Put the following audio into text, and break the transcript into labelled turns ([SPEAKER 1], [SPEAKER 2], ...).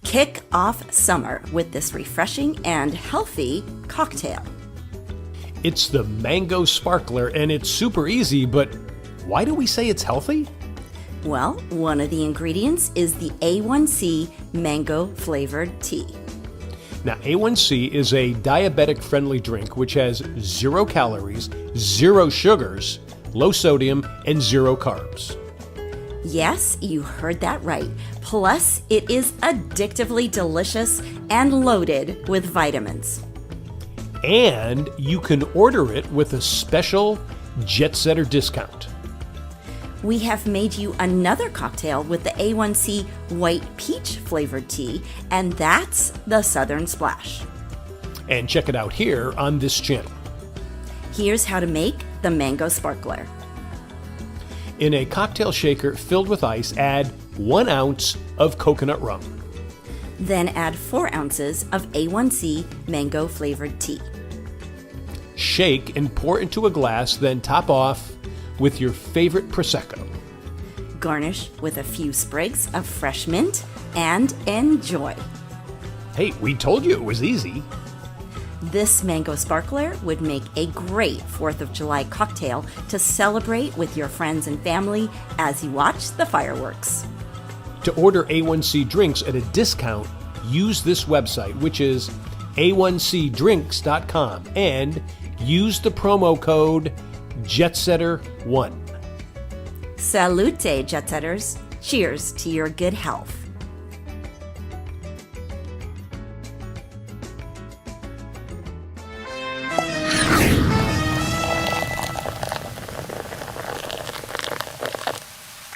[SPEAKER 1] Kick off summer with this refreshing and healthy cocktail.
[SPEAKER 2] It's the Mango Sparkler, and it's super easy, but why do we say it's healthy?
[SPEAKER 1] Well, one of the ingredients is the A1C mango flavored tea.
[SPEAKER 2] Now, A1C is a diabetic-friendly drink which has 0 calories, 0 sugars, low sodium, and 0 carbs.
[SPEAKER 1] Yes, you heard that right. Plus, it is addictively delicious and loaded with vitamins.
[SPEAKER 2] And you can order it with a special Jetsetter discount.
[SPEAKER 1] We have made you another cocktail with the A1C white peach flavored tea, and that's the Southern Splash.
[SPEAKER 2] And check it out here on this channel.
[SPEAKER 1] Here's how to make the Mango Sparkler.
[SPEAKER 2] In a cocktail shaker filled with ice, add 1 ounce of coconut rum.
[SPEAKER 1] Then add 4 ounces of A1C mango flavored tea.
[SPEAKER 2] Shake and pour into a glass, then top off with your favorite Prosecco.
[SPEAKER 1] Garnish with a few sprigs of fresh mint and enjoy.
[SPEAKER 2] Hey, we told you it was easy.
[SPEAKER 1] This Mango Sparkler would make a great 4th of July cocktail to celebrate with your friends and family as you watch the fireworks.
[SPEAKER 2] To order A1C drinks at a discount, use this website, which is a1cdrinks.com, and use the promo code Jetsetter1.
[SPEAKER 1] Salute, Jetsetters. Cheers to your good health.